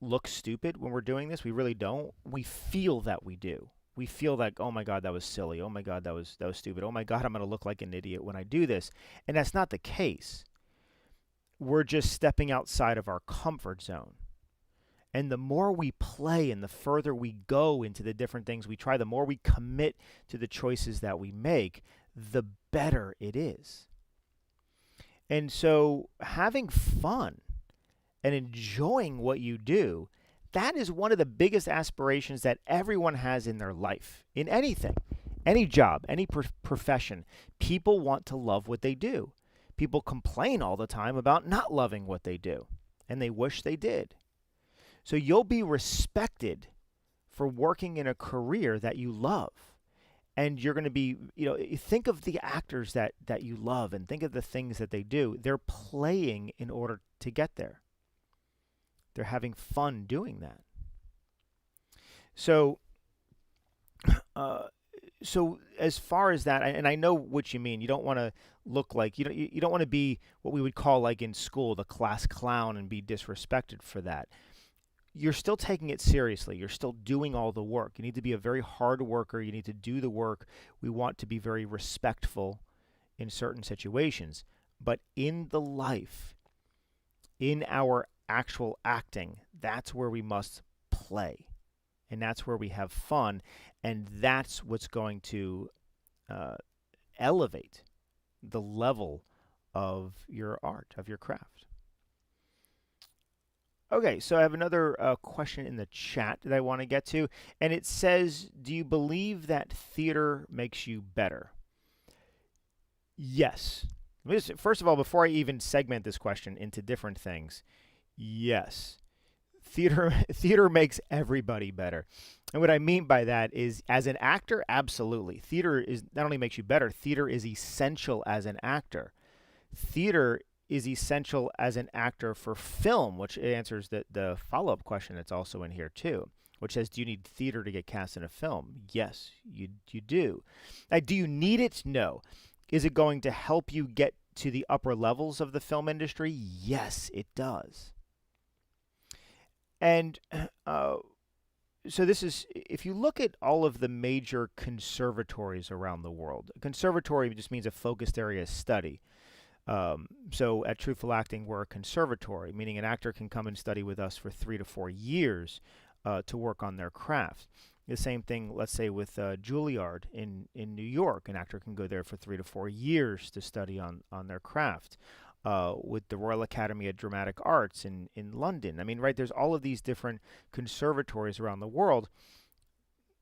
look stupid when we're doing this. We really don't. We feel that we do. We feel like, oh my God, that was silly. Oh my God, that was stupid. Oh my God, I'm going to look like an idiot when I do this. And that's not the case. We're just stepping outside of our comfort zone. And the more we play and the further we go into the different things we try, the more we commit to the choices that we make, the better it is. And so having fun and enjoying what you do, that is one of the biggest aspirations that everyone has in their life, in anything, any job, any profession. People want to love what they do. People complain all the time about not loving what they do, and they wish they did. So you'll be respected for working in a career that you love. And you're going to be, think of the actors that you love and think of the things that they do. They're playing in order to get there. They're having fun doing that. So as far as that, and I know what you mean. You don't want to look like, you don't want to be what we would call, like in school, the class clown and be disrespected for that. You're still taking it seriously. You're still doing all the work. You need to be a very hard worker. You need to do the work. We want to be very respectful in certain situations. But in the life, in our actual acting, that's where we must play. And that's where we have fun. And that's what's going to elevate the level of your art, of your craft. Okay, so I have another question in the chat that I want to get to, and it says, do you believe that theater makes you better? Yes. First of all, before I even segment this question into different things, yes. Theater makes everybody better. And what I mean by that is, as an actor, absolutely. Theater is not only makes you better, theater is essential as an actor. Theater is essential as an actor for film, which answers the follow-up question that's also in here too, which says, do you need theater to get cast in a film? Yes, you do. Now, do you need it? No. Is it going to help you get to the upper levels of the film industry? Yes, it does. And so this is, if you look at all of the major conservatories around the world, a conservatory just means a focused area of study. So at Truthful Acting, we're a conservatory, meaning an actor can come and study with us for 3 to 4 years to work on their craft. The same thing, let's say, with Juilliard in New York. An actor can go there for 3 to 4 years to study on their craft. With the Royal Academy of Dramatic Arts in London. I mean, right, there's all of these different conservatories around the world.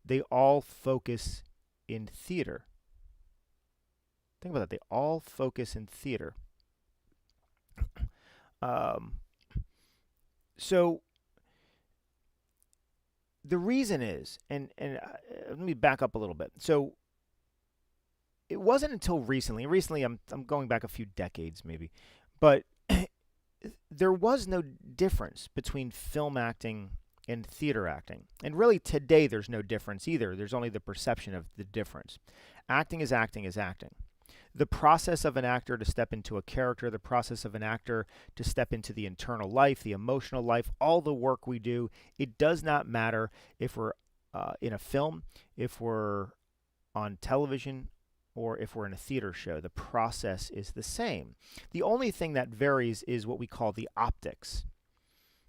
They all focus in theater. Think about that. They all focus in theater. Um, so the reason is, and let me back up a little bit. So it wasn't until recently. Recently, I'm going back a few decades maybe, but there was no difference between film acting and theater acting. And really today there's no difference either. There's only the perception of the difference. Acting is acting is acting. The process of an actor to step into a character, the process of an actor to step into the internal life, the emotional life, all the work we do, it does not matter if we're in a film, if we're on television, or if we're in a theater show. The process is the same. The only thing that varies is what we call the optics.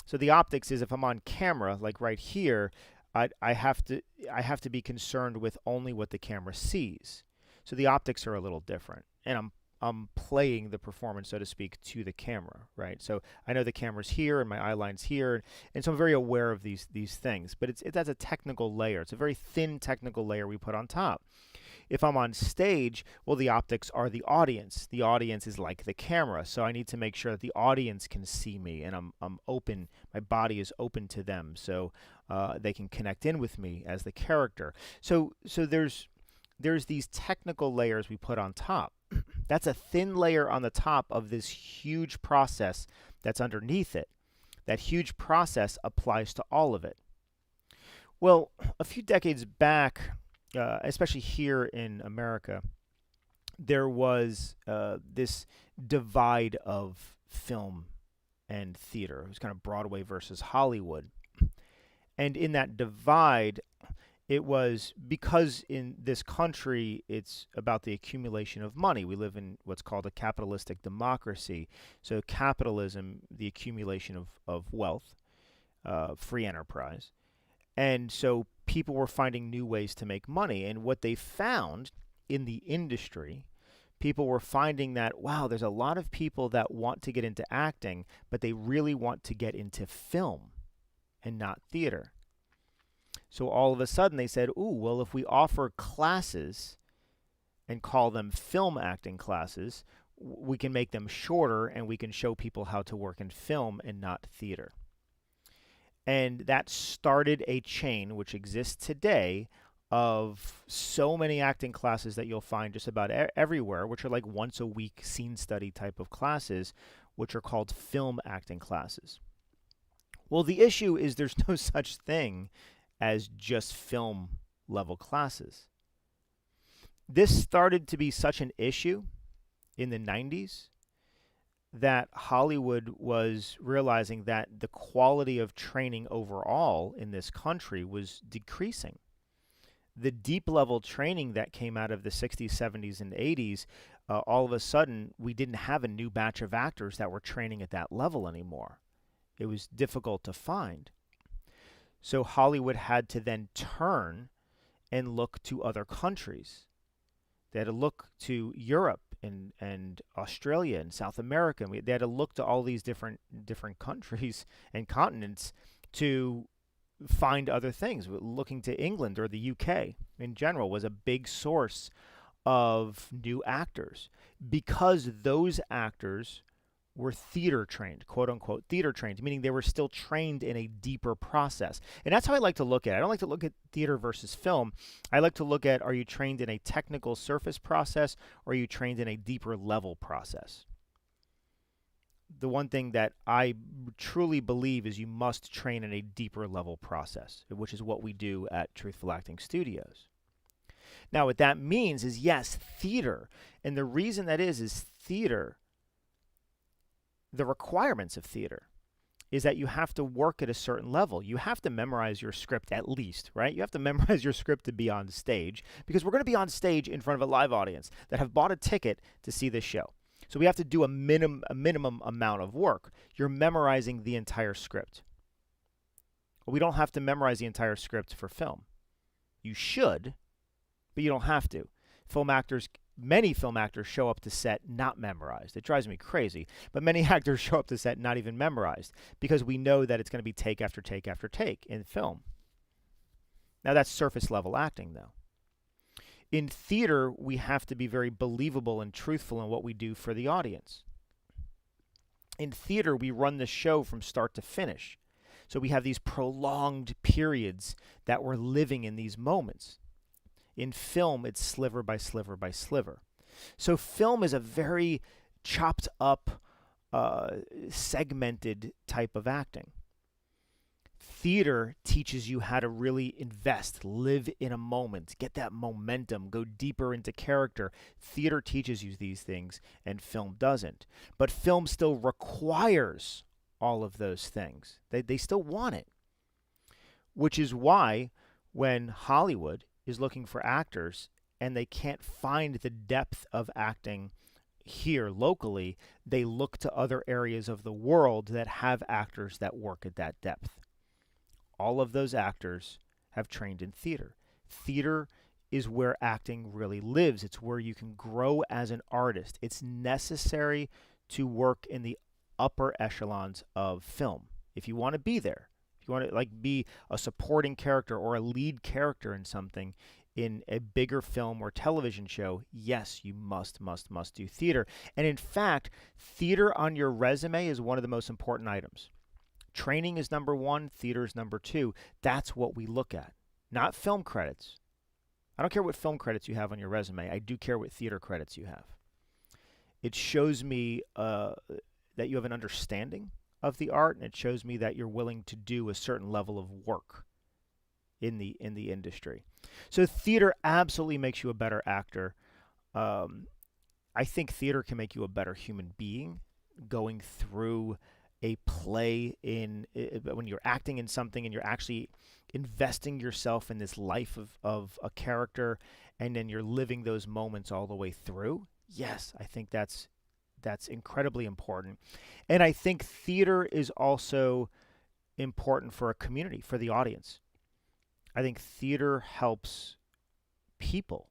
So the optics is if I'm on camera, like right here, I have to be concerned with only what the camera sees. So the optics are a little different, and I'm playing the performance, so to speak, to the camera, right? So I know the camera's here and my eye line's here, and so I'm very aware of these things. But that's a technical layer. It's a very thin technical layer we put on top. If I'm on stage, well, the optics are the audience. The audience is like the camera, so I need to make sure that the audience can see me, and I'm open. My body is open to them, so they can connect in with me as the character. So there's these technical layers we put on top. That's a thin layer on the top of this huge process that's underneath it. That huge process applies to all of it. Well, a few decades back, especially here in America, there was this divide of film and theater. It was kind of Broadway versus Hollywood. And in that divide, it was because in this country, it's about the accumulation of money. We live in what's called a capitalistic democracy. So capitalism, the accumulation of wealth, free enterprise. And so people were finding new ways to make money. And what they found in the industry, people were finding that, wow, there's a lot of people that want to get into acting, but they really want to get into film and not theater. So all of a sudden they said, ooh, well, if we offer classes and call them film acting classes, we can make them shorter and we can show people how to work in film and not theater. And that started a chain which exists today of so many acting classes that you'll find just about everywhere, which are like once a week scene study type of classes, which are called film acting classes. Well, the issue is there's no such thing as just film level classes. This started to be such an issue in the 90s that Hollywood was realizing that the quality of training overall in this country was decreasing. The deep level training that came out of the 60s, 70s, and 80s, all of a sudden, we didn't have a new batch of actors that were training at that level anymore. It was difficult to find. So Hollywood had to then turn and look to other countries. They had to look to Europe and Australia and South America. They had to look to all these different countries and continents to find other things. Looking to England or the UK in general was a big source of new actors because those actors were theater trained, quote unquote theater trained, meaning they were still trained in a deeper process. And that's how I like to look at it. I don't like to look at theater versus film. I like to look at, are you trained in a technical surface process or are you trained in a deeper level process? The one thing that I truly believe is you must train in a deeper level process, which is what we do at Truthful Acting Studios. Now, what that means is, yes, theater. And the reason that is theater, the requirements of theater is that you have to work at a certain level. You have to memorize your script at least, right? You have to memorize your script to be on stage because we're going to be on stage in front of a live audience that have bought a ticket to see this show. So we have to do a minimum amount of work. You're memorizing the entire script. We don't have to memorize the entire script for film. You should, but you don't have to. Many film actors show up to set not memorized. It drives me crazy. But many actors show up to set not even memorized because we know that it's going to be take after take after take in film. Now that's surface level acting though. In theater, we have to be very believable and truthful in what we do for the audience. In theater, we run the show from start to finish. So we have these prolonged periods that we're living in these moments. In film, it's sliver by sliver by sliver. So film is a very chopped up, segmented type of acting. Theater teaches you how to really invest, live in a moment, get that momentum, go deeper into character. Theater teaches you these things, and film doesn't. But film still requires all of those things. They still want it, which is why when Hollywood is looking for actors and they can't find the depth of acting here locally, they look to other areas of the world that have actors that work at that depth. All of those actors have trained in theater. Theater is where acting really lives. It's where you can grow as an artist. It's necessary to work in the upper echelons of film. If you want to be there, if you want to be a supporting character or a lead character in something in a bigger film or television show, yes, you must do theater. And in fact, theater on your resume is one of the most important items. Training is number one, theater is number two. That's what we look at, not film credits. I don't care what film credits you have on your resume. I do care what theater credits you have. It shows me that you have an understanding of the art, and it shows me that you're willing to do a certain level of work in the industry. So theater absolutely makes you a better actor. I think theater can make you a better human being. Going through a play when you're acting in something and you're actually investing yourself in this life of a character, and then you're living those moments all the way through. Yes, I think that's incredibly important. And I think theater is also important for a community, for the audience. I think theater helps people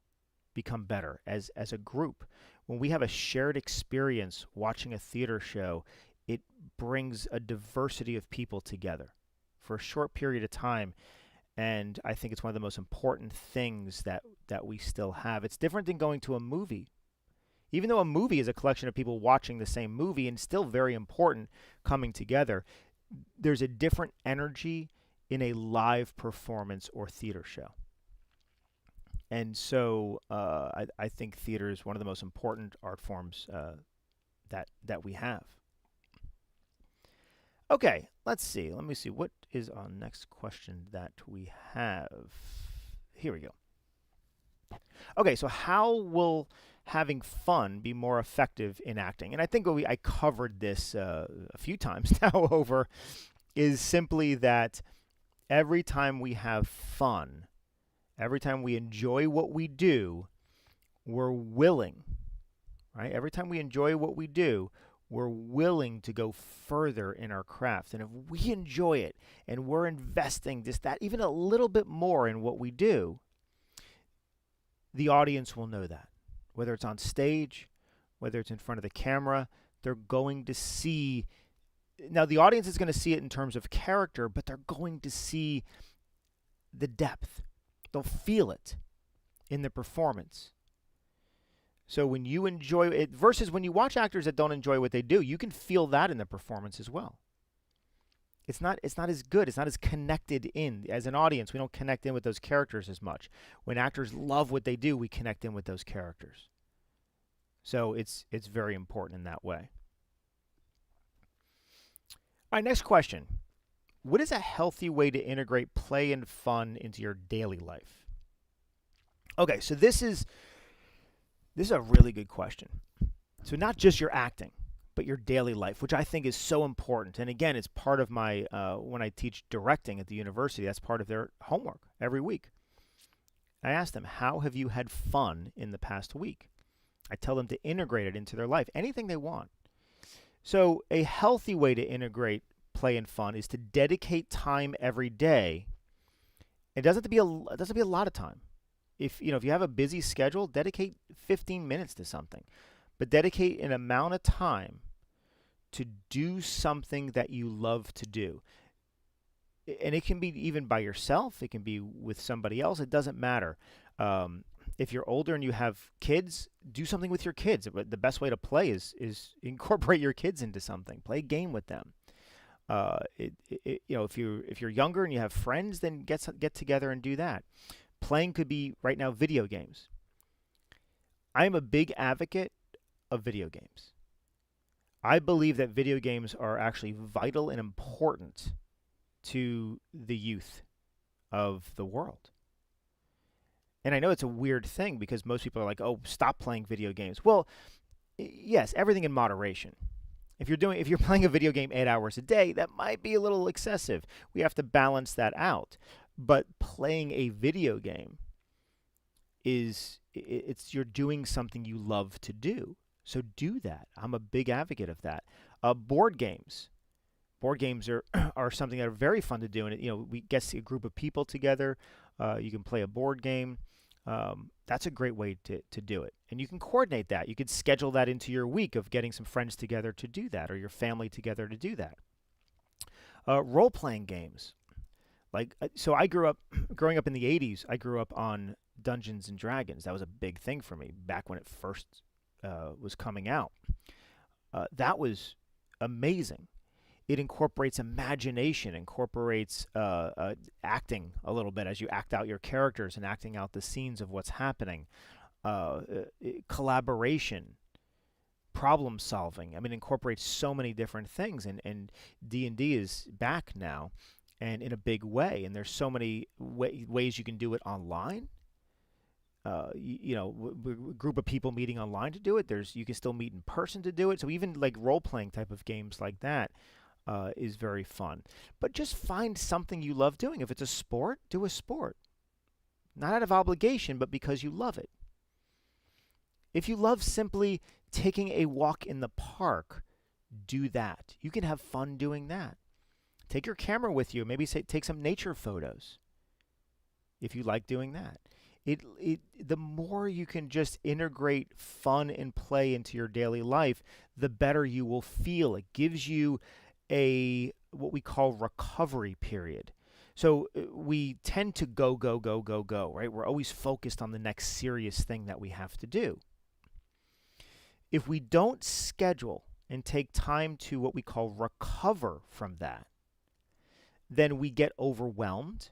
become better as a group. When we have a shared experience watching a theater show, it brings a diversity of people together for a short period of time. And I think it's one of the most important things that we still have. It's different than going to a movie. Even though a movie is a collection of people watching the same movie and still very important coming together, there's a different energy in a live performance or theater show. And so I think theater is one of the most important art forms that we have. Okay, let's see. Let me see. What is our next question that we have? Here we go. Okay, so how will having fun be more effective in acting? And I think I covered this a few times now over, is simply that every time we have fun, every time we enjoy what we do, we're willing, right? Every time we enjoy what we do, we're willing to go further in our craft. And if we enjoy it and we're investing even a little bit more in what we do, the audience will know that. Whether it's on stage, whether it's in front of the camera, they're going to see. Now, the audience is going to see it in terms of character, but they're going to see the depth. They'll feel it in the performance. So when you enjoy it versus when you watch actors that don't enjoy what they do, you can feel that in the performance as well. It's not as good. It's not as connected in. As an audience, we don't connect in with those characters as much. When actors love what they do, we connect in with those characters. So it's very important in that way. All right, next question. What is a healthy way to integrate play and fun into your daily life? Okay, so this is a really good question. So not just your acting, but your daily life, which I think is so important. And again, it's part of my, when I teach directing at the university, that's part of their homework every week. I ask them, how have you had fun in the past week? I tell them to integrate it into their life, anything they want. So a healthy way to integrate play and fun is to dedicate time every day. It doesn't have to be a lot of time. If you have a busy schedule, dedicate 15 minutes to something, but dedicate an amount of time to do something that you love to do. And it can be even by yourself. It can be with somebody else. It doesn't matter. If you're older and you have kids, do something with your kids. But the best way to play is incorporate your kids into something. Play a game with them. If you're younger and you have friends, then get together and do that. Playing could be right now video games. I am a big advocate of video games. I believe that video games are actually vital and important to the youth of the world. And I know it's a weird thing because most people are like, "Oh, stop playing video games." Well, yes, everything in moderation. If you're playing a video game 8 hours a day, that might be a little excessive. We have to balance that out. But playing a video game you're doing something you love to do. So do that. I'm a big advocate of that. Board games. Board games are are something that are very fun to do, and we get a group of people together. You can play a board game. That's a great way to do it, and you can coordinate that. You could schedule that into your week of getting some friends together to do that, or your family together to do that. Role-playing games, so I growing up in the '80s. I grew up on Dungeons and Dragons. That was a big thing for me back when it first was coming out. That was amazing. It incorporates imagination, incorporates acting a little bit as you act out your characters and acting out the scenes of what's happening. Collaboration, problem solving. I mean, it incorporates so many different things, and D&D is back now, and in a big way. And there's so many ways you can do it online. Group of people meeting online to do it. You can still meet in person to do it. So even like role-playing type of games like that is very fun. But just find something you love doing. If it's a sport, do a sport. Not out of obligation, but because you love it. If you love simply taking a walk in the park, do that. You can have fun doing that. Take your camera with you. Maybe take some nature photos if you like doing that. The more you can just integrate fun and play into your daily life, the better you will feel. It gives you what we call recovery period. So we tend to go, right? We're always focused on the next serious thing that we have to do. If we don't schedule and take time to what we call recover from that, then we get overwhelmed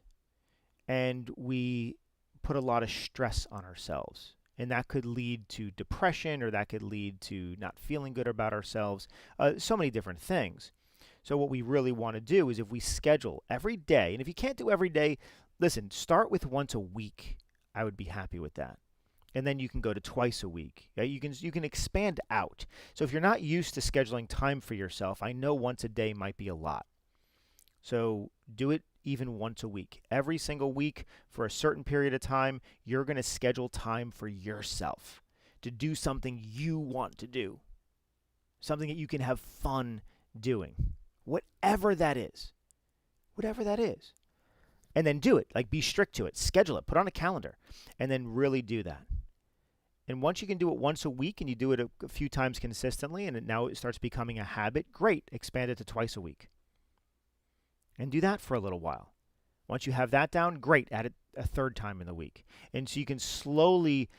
and we put a lot of stress on ourselves. And that could lead to depression, or that could lead to not feeling good about ourselves. So many different things. So what we really want to do is if we schedule every day, and if you can't do every day, listen, start with once a week. I would be happy with that. And then you can go to twice a week. Yeah, you can expand out. So if you're not used to scheduling time for yourself, I know once a day might be a lot. So do it even once a week. Every single week for a certain period of time, you're going to schedule time for yourself to do something you want to do, something that you can have fun doing, whatever that is. Whatever that is. And then do it. Like, be strict to it. Schedule it. Put on a calendar. And then really do that. And once you can do it once a week and you do it a few times consistently and now it starts becoming a habit, great. Expand it to twice a week. And do that for a little while. Once you have that down, great. Add it a third time in the week. And so you can slowly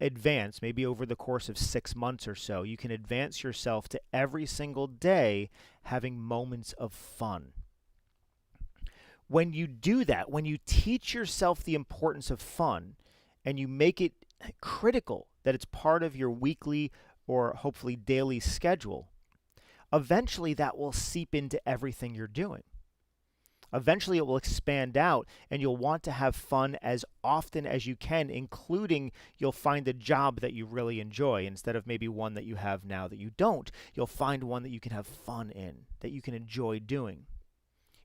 advance, maybe over the course of 6 months or so, you can advance yourself to every single day having moments of fun. When you do that, when you teach yourself the importance of fun and you make it critical that it's part of your weekly or hopefully daily schedule, eventually that will seep into everything you're doing. Eventually it will expand out and you'll want to have fun as often as you can, including you'll find a job that you really enjoy instead of maybe one that you have now that you don't. You'll find one that you can have fun in, that you can enjoy doing.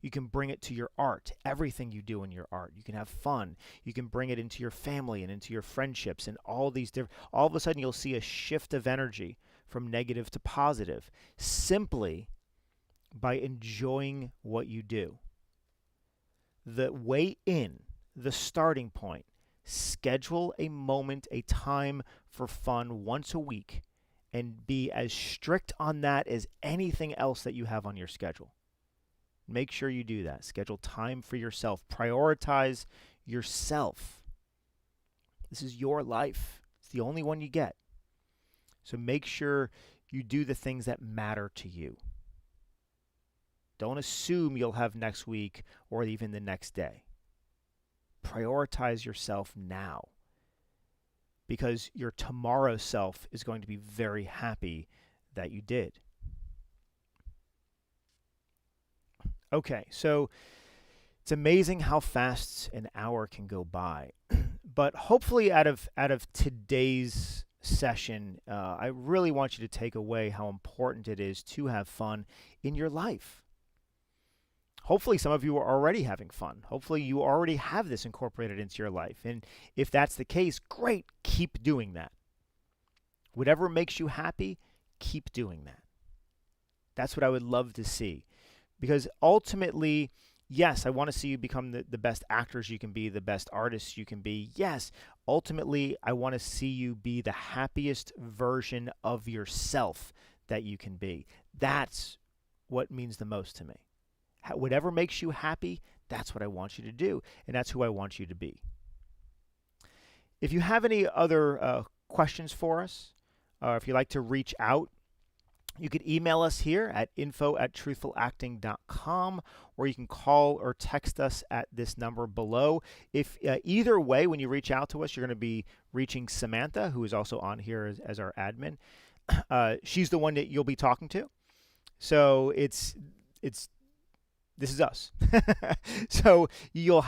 You can bring it to your art, everything you do in your art. You can have fun. You can bring it into your family and into your friendships and all these different. All of a sudden, you'll see a shift of energy from negative to positive simply by enjoying what you do. The way in, the starting point, schedule a moment, a time for fun once a week and be as strict on that as anything else that you have on your schedule. Make sure you do that. Schedule time for yourself. Prioritize yourself. This is your life. It's the only one you get. So make sure you do the things that matter to you. Don't assume you'll have next week or even the next day. Prioritize yourself now, because your tomorrow self is going to be very happy that you did. Okay, so it's amazing how fast an hour can go by. But hopefully out of today's session, I really want you to take away how important it is to have fun in your life. Hopefully some of you are already having fun. Hopefully you already have this incorporated into your life. And if that's the case, great, keep doing that. Whatever makes you happy, keep doing that. That's what I would love to see. Because ultimately, yes, I want to see you become the best actors you can be, the best artists you can be. Yes, ultimately, I want to see you be the happiest version of yourself that you can be. That's what means the most to me. Whatever makes you happy, that's what I want you to do, and that's who I want you to be. If you have any other questions for us, or if you'd like to reach out, you could email us here at info@truthfulacting.com, or you can call or text us at this number below. If either way, when you reach out to us, you're going to be reaching Samantha, who is also on here as our admin. She's the one that you'll be talking to. So this is us. So you'll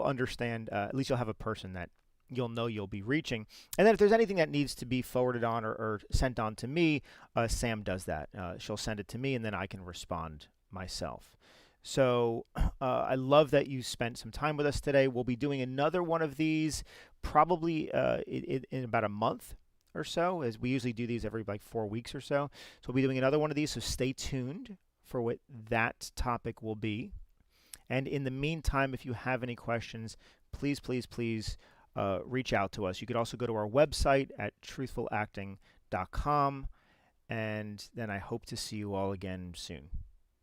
understand, at least you'll have a person that you'll know you'll be reaching. And then if there's anything that needs to be forwarded on or sent on to me, Sam does that. She'll send it to me, and then I can respond myself. So I love that you spent some time with us today. We'll be doing another one of these probably in about a month or so, as we usually do these every like 4 weeks or so. So we'll be doing another one of these, so stay tuned for what that topic will be. And in the meantime, if you have any questions, please reach out to us. You could also go to our website at truthfulacting.com, and then I hope to see you all again soon.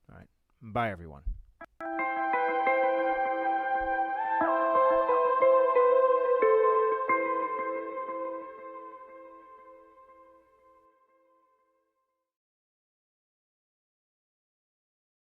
All right. Bye, everyone.